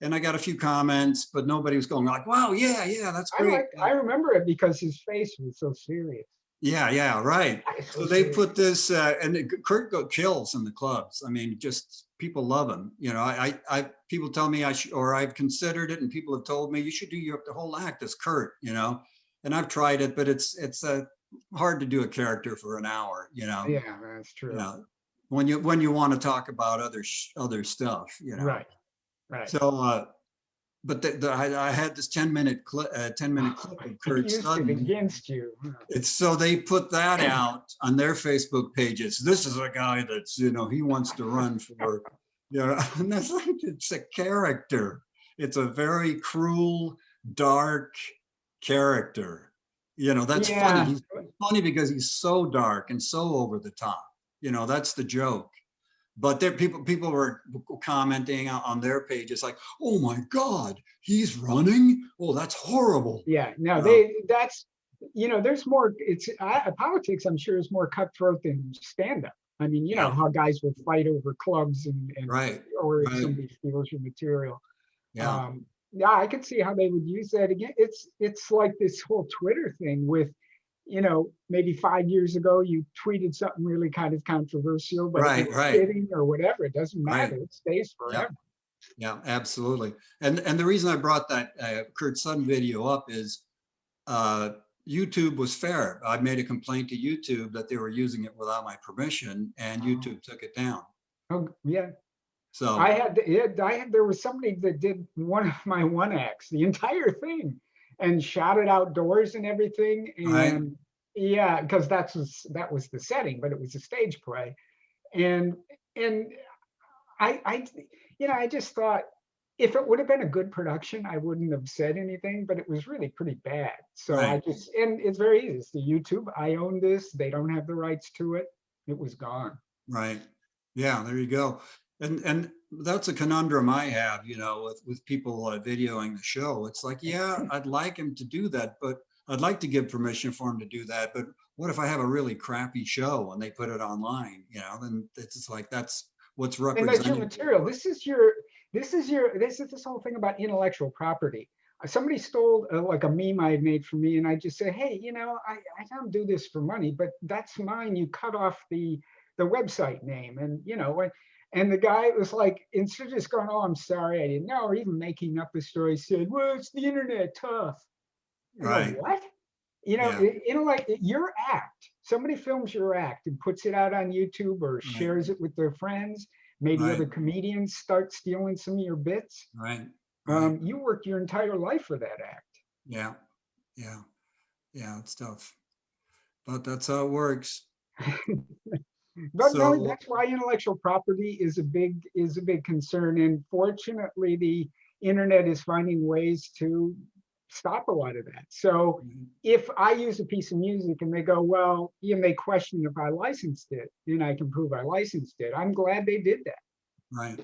and I got a few comments, but nobody was going like, "Wow, yeah, that's great." I remember it because his face was so serious. Yeah, right. So they put this, and Kurt kills in the clubs. I mean, just people love him. You know, people tell me or I've considered it, and people have told me you should do the whole act as Kurt, you know, and I've tried it, but it's hard to do a character for an hour, you know. Yeah, that's true. You know, when you want to talk about other stuff, you know. Right. Right. So, but I had this 10-minute clip of Kurt Used it Sutton. against you. It's so they put that out on their Facebook pages. This is a guy that's, you know, he wants to run for, you know, and that's like, it's a character. It's a very cruel, dark character. You know, that's funny. He's funny because he's so dark and so over the top. You know, that's the joke. But there, people were commenting on their pages like, "Oh my God, he's running! Oh, that's horrible." Yeah, no, that's, you know, there's more. It's politics. I'm sure is more cutthroat than stand-up. I mean, you know how guys will fight over clubs and or somebody steals your material. Yeah. Yeah, I could see how they would use that again. It's like this whole Twitter thing with, you know, maybe 5 years ago you tweeted something really kind of controversial, but if it's kidding or whatever, it doesn't matter. It stays forever. Yeah, absolutely. And the reason I brought that Kurt Sutton video up is YouTube was fair. I made a complaint to YouTube that they were using it without my permission, and YouTube took it down. Oh yeah. So there was somebody that did one of my one acts, the entire thing, and shot it outdoors and everything. And yeah, because that was the setting, but it was a stage play. And I you know, I just thought if it would have been a good production, I wouldn't have said anything, but it was really pretty bad. So I just, and it's very easy. It's the YouTube. I own this. They don't have the rights to it. It was gone. Right. Yeah, there you go. And that's a conundrum I have, you know, with people videoing the show. It's like, yeah, I'd like him to do that, but I'd like to give permission for him to do that. But what if I have a really crappy show and they put it online? You know, then it's just like that's what's represented. And that's your material. This is this whole thing about intellectual property. Somebody stole like a meme I had made for me, and I just say, hey, you know, I don't do this for money, but that's mine. You cut off the website name, and you know. And the guy was like, instead of just going, oh, I'm sorry, I didn't know, or even making up a story, said, well, it's the internet, tough. Right. What? You know, like your act, somebody films your act and puts it out on YouTube or shares it with their friends. Maybe other comedians start stealing some of your bits. Right. You worked your entire life for that act. Yeah. Yeah. Yeah. It's tough. But that's how it works. But no, that's why intellectual property is a big concern. And fortunately, the internet is finding ways to stop a lot of that. So if I use a piece of music and they go, well, you may question if I licensed it, and I can prove I licensed it, I'm glad they did that. Right.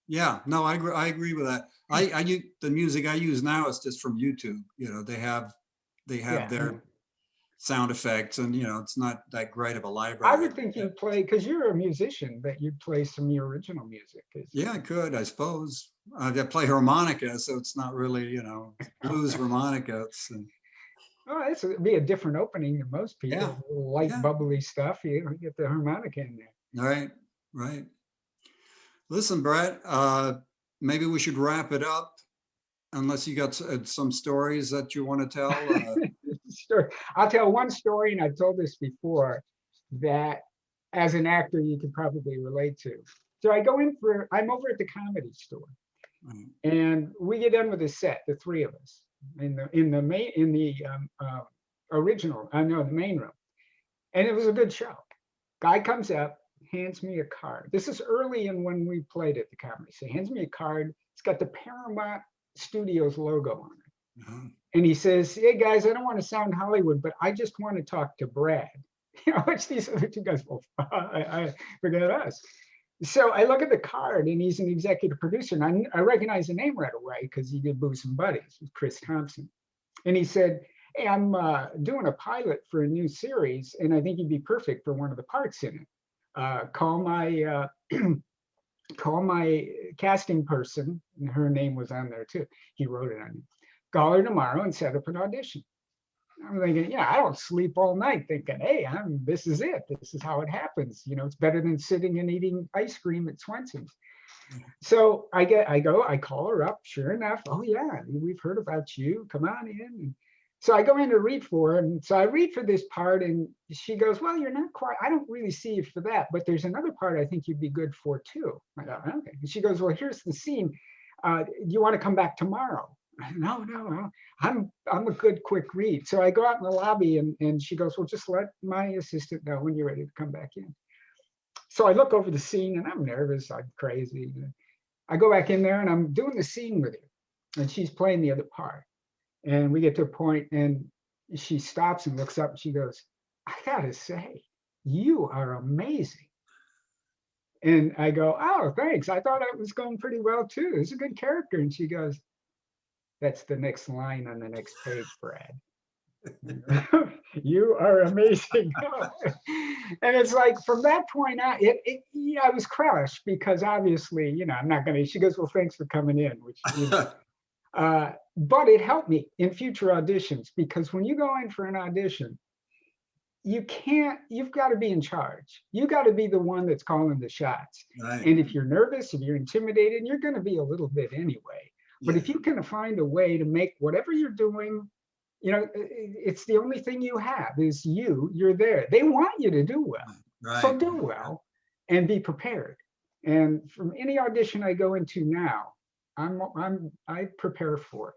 Yeah. No, I agree with that. I use the music I use now is just from YouTube. You know, they have their sound effects, and you know, it's not that great of a library. I would think you'd play, because you're a musician, that you'd play some of your original music. Yeah, I could, I suppose. I play harmonica, so it's not really, you know, blues harmonica. This would be a different opening than most people. Yeah. Light, bubbly stuff. You get the harmonica in there. Right. Listen, Brad, maybe we should wrap it up, unless you got some stories that you want to tell. Sure. I'll tell one story, and I've told this before, that as an actor you could probably relate to. So I'm over at the Comedy Store, and we get done with the set, the three of us, in the main room, and it was a good show. Guy comes up, hands me a card. This is early in when we played at the Comedy. So he hands me a card. It's got the Paramount Studios logo on it. And he says, hey guys, I don't want to sound Hollywood, but I just want to talk to Brad. You know, which these other two guys, well, I forget us. So I look at the card, and he's an executive producer, and I recognize the name right away because he did Booze and Buddies with Chris Thompson. And he said, hey, I'm doing a pilot for a new series, and I think you'd be perfect for one of the parts in it. Call my casting person, and her name was on there too. He wrote it on it. Call her tomorrow and set up an audition. I'm thinking, yeah, I don't sleep all night thinking, hey, this is it. This is how it happens. You know, it's better than sitting and eating ice cream at Swenson's. So I call her up, sure enough. Oh yeah, we've heard about you. Come on in. And so I go in to read for her. And so I read for this part and she goes, well, you're not quite, I don't really see you for that, but there's another part I think you'd be good for too. I go, okay. And she goes, well, here's the scene. Do you want to come back tomorrow? No, I'm a good quick read. So I go out in the lobby and she goes, well, just let my assistant know when you're ready to come back in. So I look over the scene and I'm nervous, I'm crazy. I go back in there and I'm doing the scene with her and she's playing the other part. And we get to a point and she stops and looks up and she goes, I gotta say, you are amazing. And I go, oh, thanks. I thought it was going pretty well too. It's a good character. And she goes, that's the next line on the next page, Brad. You are amazing. And it's like from that point on, yeah, I was crushed because obviously, you know, I'm not going to, she goes, well, thanks for coming in, which, you know, but it helped me in future auditions because when you go in for an audition, you've got to be in charge. You got to be the one that's calling the shots. Right. And if you're nervous, if you're intimidated, you're going to be a little bit anyway. But if you can find a way to make whatever you're doing, you know, it's the only thing you have is you're there. They want you to do well. Right. So do well and be prepared. And from any audition I go into now, I prepare for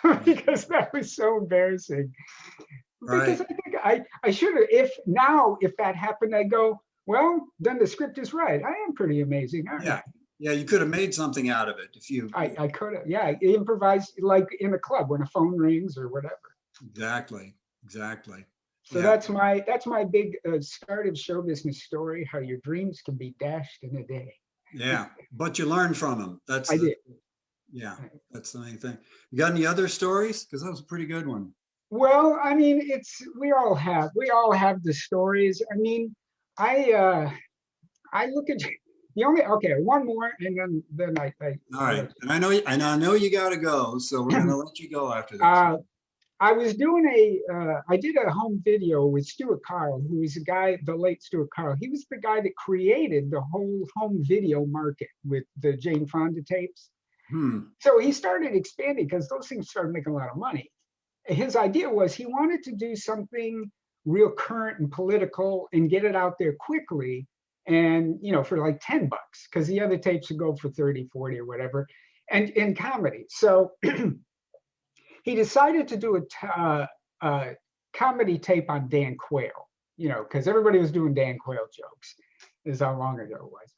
it because that was so embarrassing. Because I think I should have, if that happened, I go, well, then the script is right. I am pretty amazing. Yeah. Yeah, you could have made something out of it if you. I could have, yeah, improvise like in a club when a phone rings or whatever. Exactly. So that's my big start of show business story. How your dreams can be dashed in a day. Yeah, but you learn from them. I did. Yeah, that's the main thing. You got any other stories? Because that was a pretty good one. Well, I mean, we all have the stories. I mean, I look at. One more, and then I. All right, and I know you got to go, so we're gonna let you go after this. I was doing I did a home video with Stuart Carl, who is the late Stuart Carl. He was the guy that created the whole home video market with the Jane Fonda tapes. So he started expanding because those things started making a lot of money. His idea was he wanted to do something real current and political and get it out there quickly. And, you know, for like $10, because the other tapes would go for 30, 40 or whatever, and in comedy. So he decided to do a comedy tape on Dan Quayle, you know, because everybody was doing Dan Quayle jokes. Is how long ago it was.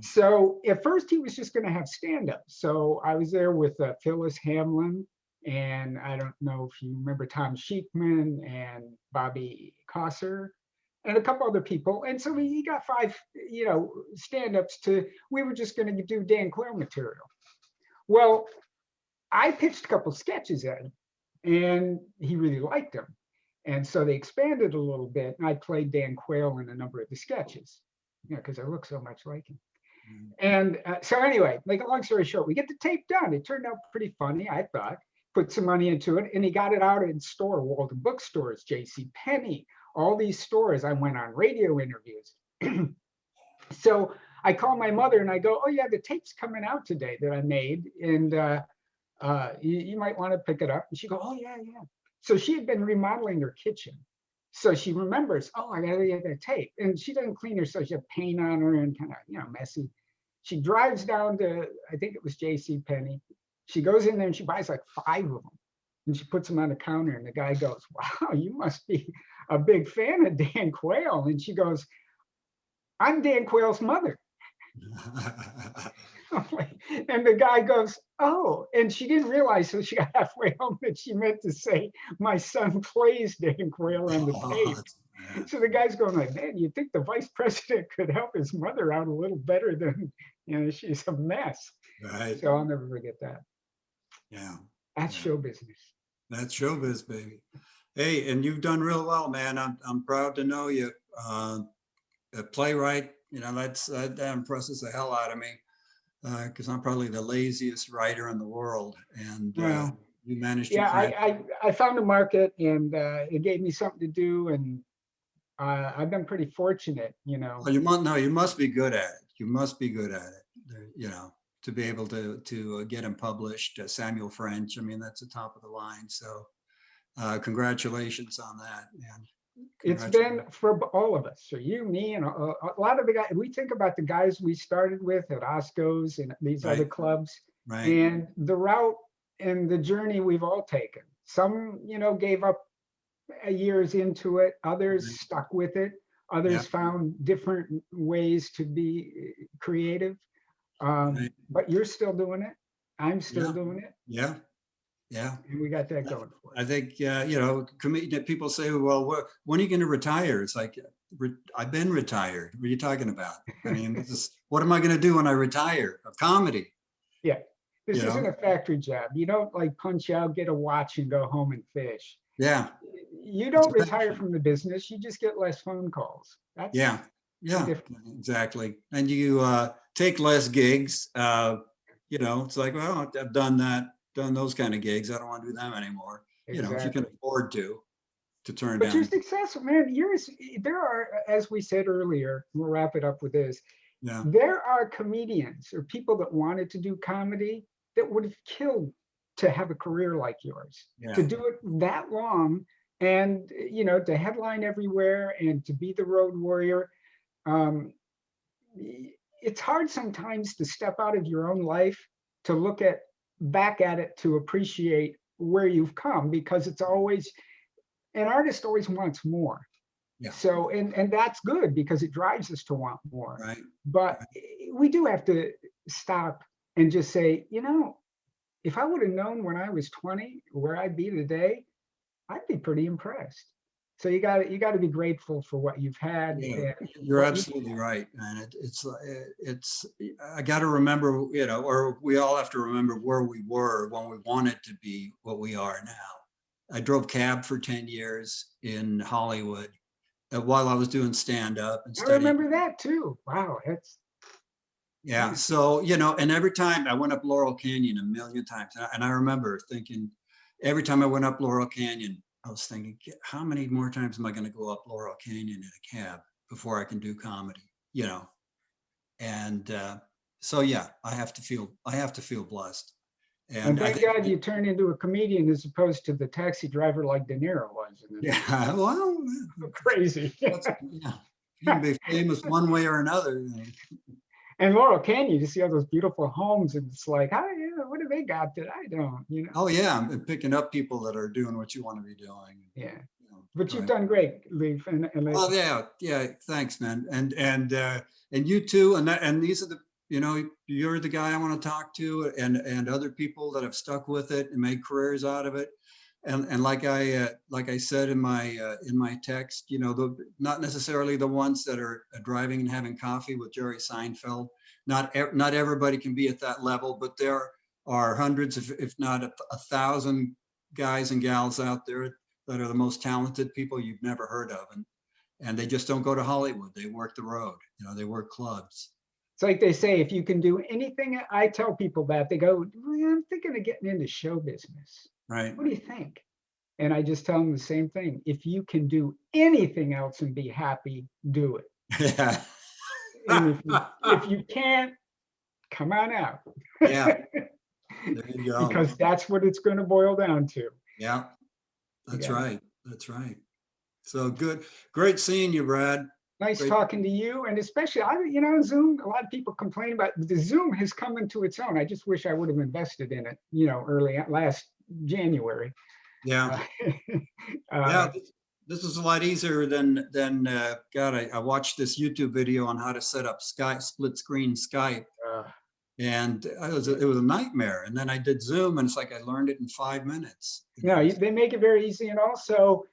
So at first he was just going to have stand-up. So I was there with Phyllis Hamlin, and I don't know if you remember Tom Sheikman and Bobby Kosser, and a couple other people. And so he got 5, you know, stand-ups we were just going to do Dan Quayle material. Well, I pitched a couple sketches at him and he really liked them. And so they expanded a little bit and I played Dan Quayle in a number of the sketches, you know, because I look so much like him. And so anyway, make a long story short, we get the tape done. It turned out pretty funny, I thought. Put some money into it and he got it out in Walden bookstores, J.C. Penney, all these stores. I went on radio interviews. So I call my mother and I go, oh yeah, the tape's coming out today that I made. And you might want to pick it up. And she go, oh yeah. So she had been remodeling her kitchen. So she remembers, oh, I gotta get that tape. And she doesn't clean her, so she had paint on her and kind of, you know, messy. She drives down to, I think it was J.C. Penney. She goes in there and she buys like 5 of them. And she puts them on the counter and the guy goes, wow, you must be a big fan of Dan Quayle. And she goes, I'm Dan Quayle's mother. And the guy goes, oh, and she didn't realize, so she got halfway home that she meant to say, my son plays Dan Quayle on the tape. So the guy's going like, man, you'd think the vice president could help his mother out a little better than, you know, she's a mess. Right. So I'll never forget that. Yeah. That's show business. That's showbiz, baby. Hey, and you've done real well, man. I'm proud to know you. A playwright, you know, that impresses the hell out of me because I'm probably the laziest writer in the world. And You managed to Yeah, craft. I found a market, and it gave me something to do, and I've been pretty fortunate, you know. Well, you must be good at it. You must be good at it. You know, to be able to get them published. Samuel French. I mean, that's the top of the line. So, congratulations on that, man. It's been for all of us, so you, me, and a lot of the guys. We think about the guys we started with at Osco's and these other Right. clubs, Right. and the route and the journey we've all taken. Some, you know, gave up years into it. Others Right. stuck with it. Others Yeah. found different ways to be creative. Right. But you're still doing it. I'm still Yeah. doing it, Yeah. Yeah. and we got that going for us. I think, you know, people say, well, when are you going to retire? It's like, I've been retired. What are you talking about? I mean, what am I going to do when I retire? A comedy. Yeah, this You isn't know? a factory job. You don't like punch out, get a watch, and go home and fish. Yeah. You don't It's retire from the business. You just get less phone calls. That's Yeah. the Yeah. difference. Exactly. And you take less gigs. You know, it's like, well, I've done that, done those kind of gigs. I don't want to do them anymore. You know, if you can Exactly. afford to turn But you're down. successful, man. There are, as we said earlier, we'll wrap it up with this. Yeah. There are comedians or people that wanted to do comedy that would have killed to have a career like yours, to Yeah. do it that long, and, you know, to headline everywhere and to be the road warrior. Um, it's hard sometimes to step out of your own life to look back at it, to appreciate where you've come, because it's always, an artist always wants more. Yeah. So, and that's good because it drives us to want more. Right. But we do have to stop and just say, you know, if I would have known when I was 20 where I'd be today, I'd be pretty impressed. So you got to be grateful for what you've had. Yeah, and you're what absolutely right, man. I got to remember, you know, or we all have to remember where we were when we wanted to be what we are now. I drove cab for 10 years in Hollywood while I was doing stand up and I studying. remember that too. Wow, that's Yeah. So, you know, and every time I went up Laurel Canyon a million times, and I remember thinking every time I went up Laurel Canyon, I was thinking, how many more times am I going to go up Laurel Canyon in a cab before I can do comedy, you know? And so, yeah, I have to feel blessed. and I thank think, God you turned into a comedian as opposed to the taxi driver like De Niro was. yeah, well, Crazy. yeah, you can be famous one way or another. And Laurel Canyon, you see all those beautiful homes, and it's like, oh yeah, what do they got that I don't? You know. Oh yeah, I'm picking up people that are doing what you want to be doing. Yeah. You know, But you've right. done great, Leif. And Oh yeah, thanks, man. And you too. And these are the, you know, you're the guy I want to talk to, and other people that have stuck with it and made careers out of it. And like I said in my text, you know, not necessarily the ones that are driving and having coffee with Jerry Seinfeld. Not everybody can be at that level, but there are hundreds, if not 1,000 guys and gals out there that are the most talented people you've never heard of, and they just don't go to Hollywood. They work the road. You know, they work clubs. it's like they say, if you can do anything, I tell people that, they go, well, I'm thinking of getting into show business. Right. What do you think? And I just tell them the same thing. If you can do anything else and be happy, do it. Yeah. And if you can't, come on out. Yeah. There you go. Because that's what it's going to boil down to. Yeah. That's Yeah. right. That's right. So good. Great seeing you, Brad. Nice Great. talking to you. And especially, you know, Zoom, a lot of people complain about the Zoom has come into its own. I just wish I would have invested in it, you know, last January. Yeah. Yeah. This is a lot easier than God, I watched this YouTube video on how to set up split screen Skype. And it was a nightmare. And then I did Zoom, and it's like I learned it in 5 minutes. No, they make it very easy. And also,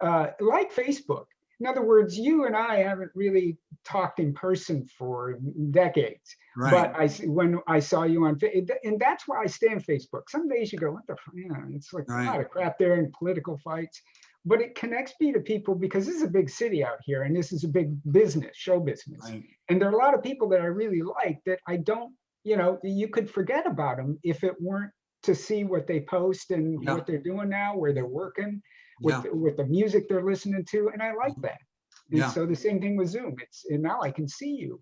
like Facebook. In other words, you and I haven't really talked in person for decades. Right. But when I saw you on, and that's why I stay on Facebook. Some days you go, what the, you know, it's like a lot of crap there and political fights. But it connects me to people because this is a big city out here, and this is a big business, show business. Right. And there are a lot of people that I really like that I don't, you know, you could forget about them if it weren't to see what they post and Yeah. what they're doing now, where they're working, Yeah. with the music they're listening to, and I like that. And Yeah. so the same thing with Zoom. And now I can see you.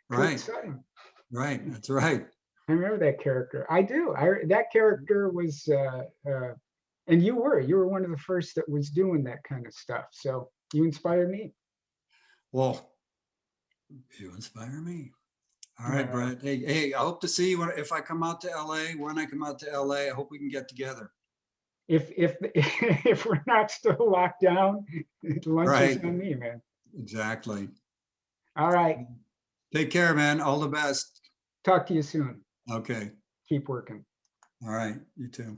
Pretty Right. exciting. Right. That's right. I remember that character. I do. That character was, and you were one of the first that was doing that kind of stuff. So you inspired me. Well, you inspire me. All right, Brad. Hey, I hope to see you if I come out to LA. When I come out to LA, I hope we can get together. If if we're not still locked down, lunch is Right. on me, man. Exactly. All right. Take care, man. All the best. Talk to you soon. Okay. Keep working. All right. You too.